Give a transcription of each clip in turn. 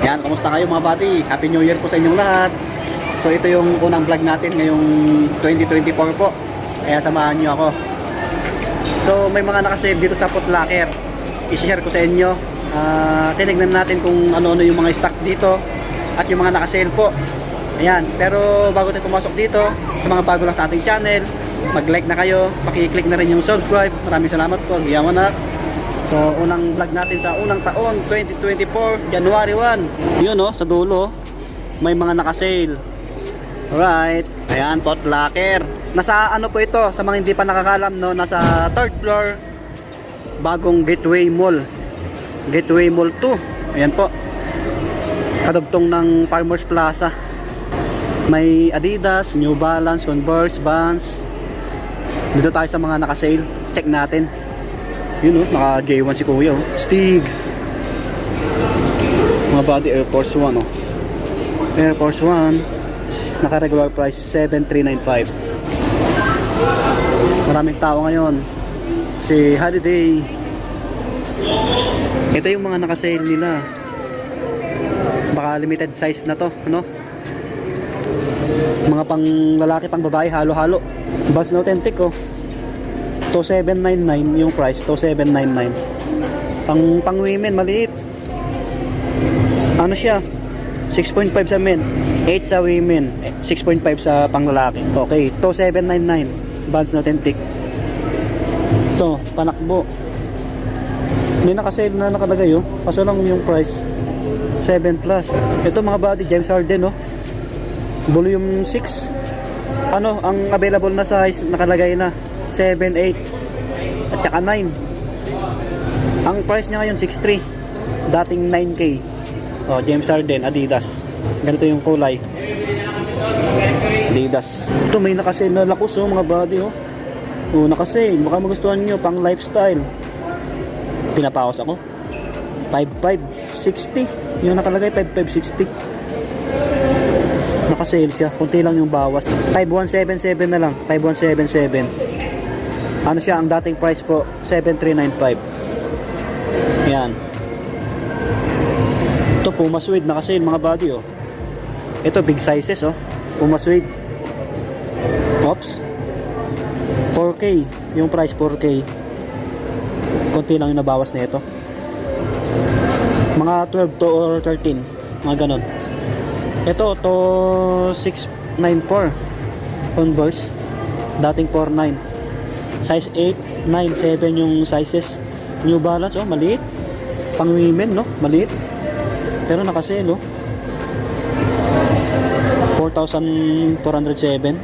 Yan, kumusta kayo mga buddy? Happy New Year po sa inyong lahat. So ito yung unang vlog natin ngayong 2024 po. Kaya samahan nyo ako. So may mga nakasave dito sa Foot Locker. I-share ko sa inyo. Tinignan natin kung ano-ano yung mga stock dito at yung mga nakasale po. Ayan, pero bago tayo pumasok dito, sa mga bago lang sa ating channel, mag-like na kayo, paki-click na rin yung subscribe. Maraming salamat po. Giyaman na. So unang vlog natin sa unang taon 2024, January 1. Yun sa dulo may mga nakasale. Alright, ayan, Foot Locker. Nasa ano po ito, sa mga hindi pa nakakalam, nasa 3rd floor, bagong Gateway Mall, Gateway Mall 2. Ayan po, kadugtong ng Farmers Plaza. May Adidas, New Balance, Converse, Vans. Dito tayo sa mga nakasale. Check natin. Yun naka J1 si Kuya Stig. Mga body Air Force 1 Air Force 1, naka regular price 7,395. Maraming tao ngayon. Si holiday. Ito yung mga nakasale nila. Baka limited size na to, mga pang lalaki, pang babae, halo-halo. Vans na authentic 2,799 yung price, 2,799. Pang women, maliit. Ano siya? 6.5 sa men, 8 sa women, 6.5 sa pang lalaki. Okay, 2,799. Vans na authentic. Ito, panakbo. May nakasale na nakalagay kaso lang yung price 7 plus. Ito mga body, James Harden volume 6. Ang available na size nakalagay na 7, 8 at saka 9. Ang price niya ngayon 6,300, dating 9K. James Harden, Adidas. Ganito yung kulay, Adidas. Ito may nakasale na lakus mga body nakasale, baka magustuhan nyo, pang lifestyle. Pinapaos ako 5,560 yung nakalagay, 5,560. Nakasale siya, kunti lang yung bawas. 5,177 na lang, 5,177. Ano siya, ang dating price po 7,395. Yan. Ito Puma Suede, nakasale mga body Ito big sizes Puma Suede. Oops, 4K yung price, 4K. Kunti lang yung nabawas na ito. Mga 12 to or 13, mga ganon. Ito to 694 Converse, dating 49. Size 8, 9, 7 yung sizes. New Balance maliit. Pang women maliit. Pero nakasale 4,407.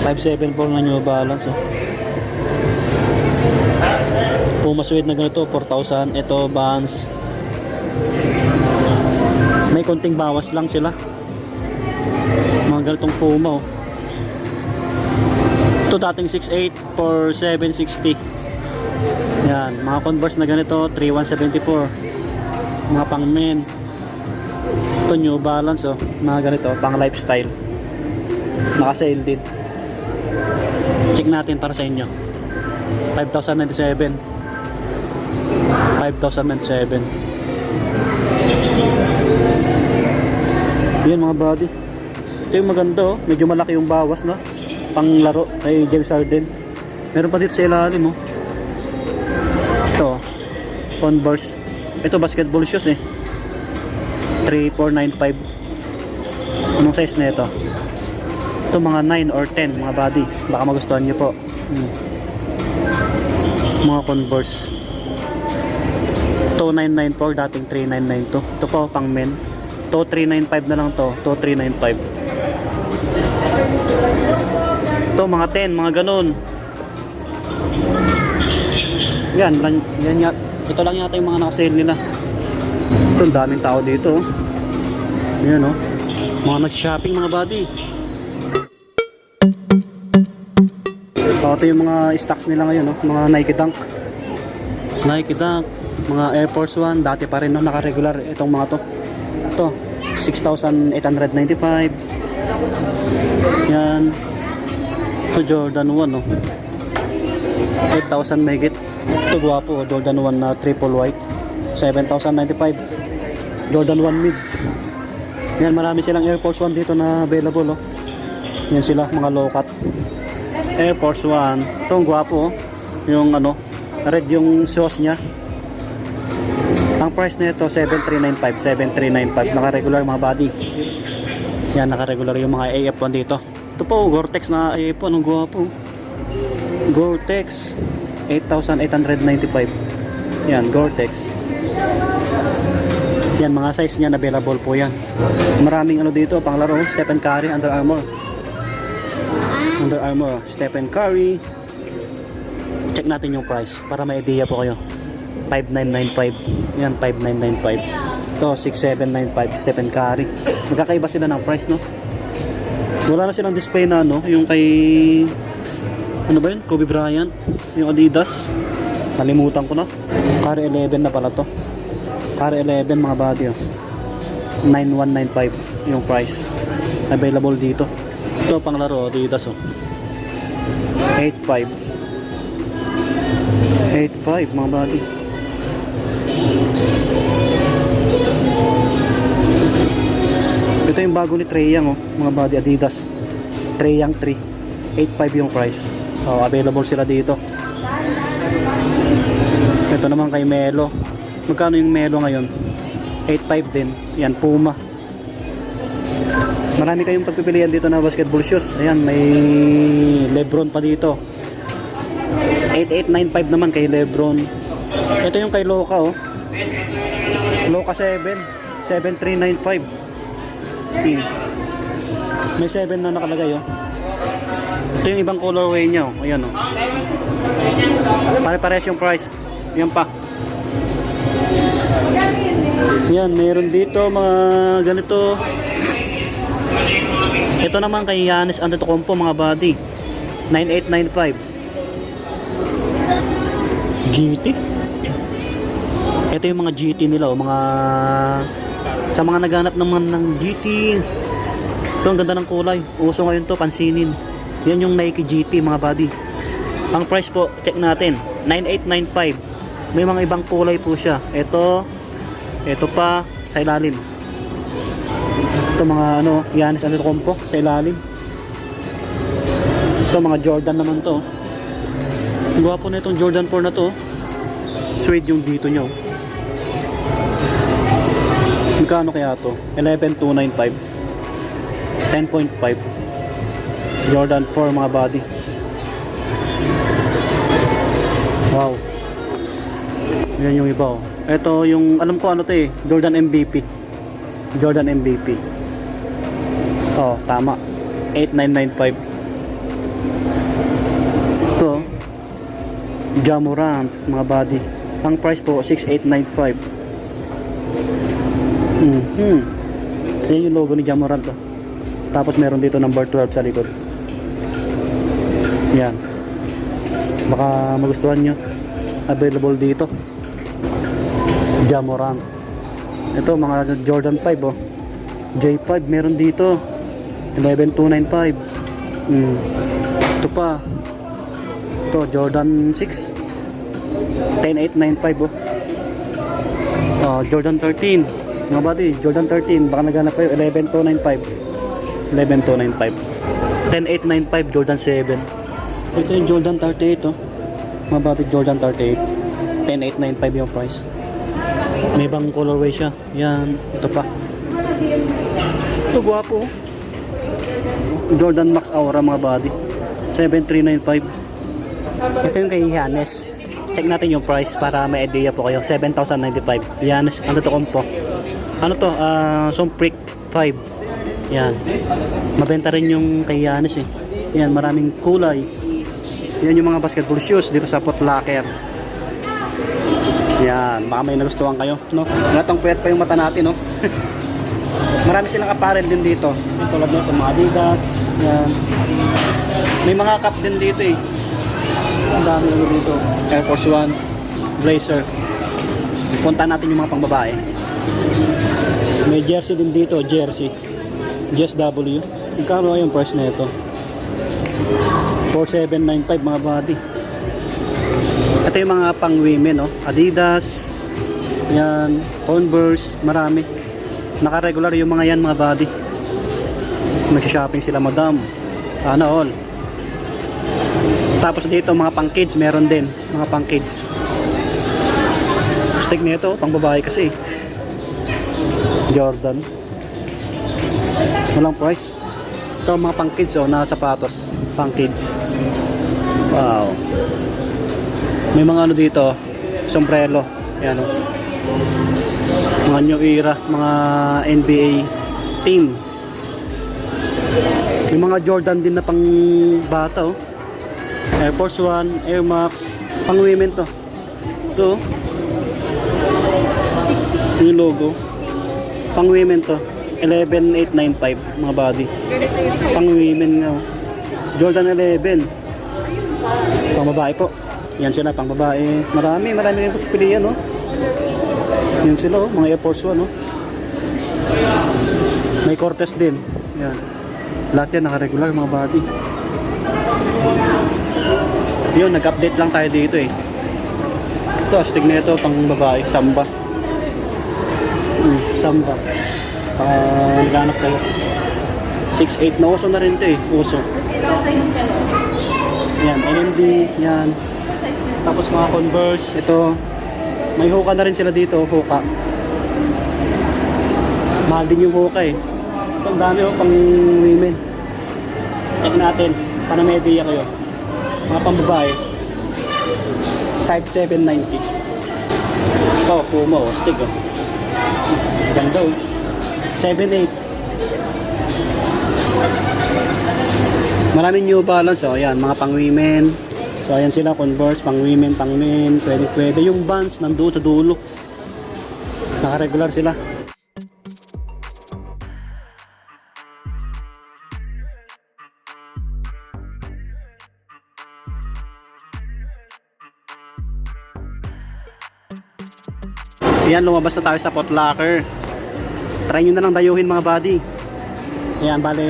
574 na New Balance Puma Suede na ganito 4,000. Ito Vans, may konting bawas lang sila. Mga ganitong Puma ito dating 6,800 for 760. Yan, mga Converse na ganito 3,174. Mga pang men. Ito New Balance mga ganito pang lifestyle, naka-sale din. Check natin para sa inyo. 5,097. 5,097. Yan mga body. Ito yung maganda medyo malaki yung bawas pang laro kay James Harden. Meron pa dito sa ilalim ito Converse. Ito basketball shoes 3,495. Anong size na ito? Ito mga 9 or 10 mga body, baka magustuhan nyo po. Mga Converse 2,994, dating 3,992. Ito po pang men, 2,395 na lang to, 2,395. Ito mga 10, mga ganun. Yan, ito lang yata yung mga nakasale nila. Ito, daming tao dito yan mga nag-shopping mga body. Ito yung mga stocks nila ngayon mga Nike Dunk, mga Air Force 1, dati pa rin naka-regular itong mga to. Ito 6,895. Yan. Ito Jordan 1 8,000 megit. Ito gwapo Jordan 1 na triple white, 7,095. Jordan 1 mid. Yan, marami silang Air Force 1 dito na available, oh. Yan sila, mga low cut. Air Force 1. Ito, ang gwapo, oh. Yung ano, red yung sauce niya. Ang price nito 7,395, 7,395. Naka-regular mga body. Yan, naka-regular yung mga AF1 dito. Ito po, Gore-Tex na AF1, ang gwapo. Gore-Tex 8,895. Yan, Gore-Tex. Yan, mga size niyan available po yan. Maraming ano dito, panglaro, Stephen Curry, Under Armour. Under Armour, Stephen Curry. Check natin yung price para may idea po kayo. 5,995. Yan, 5,995. Ito, 6,795, Stephen Curry. Magkakaiba sila ng price, no? Wala na silang display na, no? Yung kay, ano ba yun? Kobe Bryant. Yung Adidas. Nalimutan ko na. Curry 11 na pala to. Curry 11 mga body, oh. 9,195 yung price. Available dito. Ito pang laro, Adidas, oh. 8,500. 8,500 mga body. Ito yung bago ni Trae Young, oh, mga body, Adidas Trae Young 3. 8,500 yung price. Oh, available sila dito. Ito naman kay Melo. Magkano yung Melo ngayon? 8,500 din. Yan, Puma. Marami kayong pagpipilian dito na basketball shoes. Ayan, may Lebron pa dito. 8,895 naman kay Lebron. Ito yung kay Loka, oh. Loka 7. 7,395. May 7 na nakalagay, oh. Ito yung ibang colorway niya, oh. Ayan, oh. Pare-pares yung price. Yan pa. Yan, meron dito mga ganito. Ito naman kay Giannis Antetokounmpo mga body. 9,895. GT. Ito yung mga GT nila, oh, mga sa mga naghanap naman ng GT. Ito ang ganda ng kulay. Uso ngayon to, pansinin. Yan yung Nike GT mga body. Ang price po, check natin. 9,895. May mga ibang kulay po siya. Ito pa sa ilalim. Ito mga ano, Giannis Antetokounmpo sa ilalim. Ito mga Jordan naman to. Ang gwapo na itong Jordan 4 na to. Suede yung dito nyo. Magkano kaya to? 11,295. 10.5. Jordan 4 mga body. Wow. Yan yung iba, oh. Ito yung, alam ko ano to eh, Jordan MVP. Jordan MVP. Oh, tama. 8,995. Ito, Ja Morant, mga body. Ang price po, 6,895. Yan yung logo ni Ja Morant, oh. Tapos meron dito number 12 sa likod. Yan. Baka magustuhan nyo. Available dito. Ja Morant. Ito mga Jordan 5, oh. J5 meron dito. 11,295. Ito pa. Ito Jordan 6. 10,895, oh. Jordan 13. Mga buddy, Jordan 13. Baka naghanap kayo. 11,295. 11,295. 10,895 Jordan 7. Ito yung Jordan 38, oh. Mga buddy, Jordan 38. 10,895 yung price. May ibang colorway siya. Yan, ito pa. Ito gwapo, oh. Jordan Max Aura mga body. 7,395. Ito yung kay Giannis. Check natin yung price para may idea po kayo. 7,095. Giannis Antetokounmpo. Ano to? Somprick 5. Yan. Mabenta rin yung kay Giannis, eh. Yan, maraming kulay. Yan yung mga basketball shoes dito sa Foot Locker. Yan, baka may nagustuhan kayo, no? Natang puyat pa yung mata natin, no? Marami silang apparel din dito. Yung tulad nito, mga Adidas. Yan. May mga cap din dito, eh. Ang dami lang dito. Air Force 1, Blazer. Punta natin yung mga pangbabae. May jersey din dito, jersey. GSW. Magkano yung price na ito? 4,795 mga body. Ito yung mga pang women, no? Adidas, yan, Converse, marami. Naka-regular yung mga yan mga buddy. Magsha-shopping sila madam. Ano all. Tapos dito mga pang kids meron din. Mga pang kids. Stick nito pang babae kasi. Jordan. Walang price. Ito mga pang kids oh, na sapatos. Pang kids. Wow. May mga ano dito, sombrero. Ayan oh. Mga new era, mga NBA team. May mga Jordan din na pang bata oh. Air Force 1, Air Max, pang women to. Ito. Yung logo. Pang women to. 11,895 mga body. Pang women nga. Jordan 11. Pang babae po. Yan sila pang babae. Marami rin pilihan no. Yan sila oh, mga Air Force 1 no. May Cortez din. Yan. Lahat yan naka-regular mga body. Yun, nag-update lang tayo dito eh. Ito, astig na ito pang babae, Samba. Samba. Naghanap kayo. 6'8 na uso na rin ito eh, uso. Yan, LMD, yan. Tapos mga Converse, ito. May hoka na rin sila dito, hoka. Mahal din yung hoka eh. Ito, ang dami oh, pang women. Check natin, para may idea kayo. Mga pambabae 5,790. Ito, Puma oh, stick oh. Ganda oh. 7,800. Maraming New Balance oh, ayan, mga pang women. So ayan sila, Converse, pang women, pang men, pwede. Yung Vans nandoon sa dulo. Naka-regular sila. Ayan, lumabas na tayo sa Foot Locker. Try nyo na lang dayuhin mga buddy. Ayan, bale,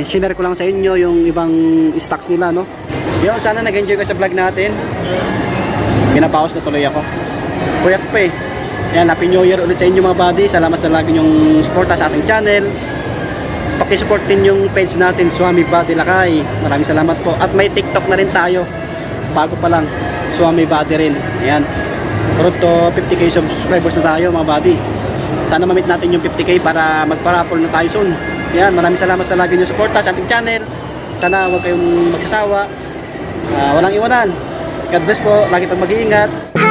share ko lang sa inyo yung ibang stocks nila, no? Yun, sana nag-enjoy ka sa vlog natin. Pinapaos na tuloy ako. Kuyak pa eh. Ayan, Happy New Year ulit sa inyo mga buddy. Salamat sa lagi nyong suporta sa ating channel. Pakisupport din yung page natin, Swami Body Lakay. Maraming salamat po. At may TikTok na rin tayo. Bago pa lang, Swami Body rin. Ayan. Road to 50k subscribers na tayo mga buddy. Sana ma-meet natin yung 50k para magparapol na tayo soon. Yan, maraming salamat sa lagi nyo suporta sa ating channel. Sana huwag kayong magsasawa. Walang iwanan. God bless po. Lagi pang mag-iingat.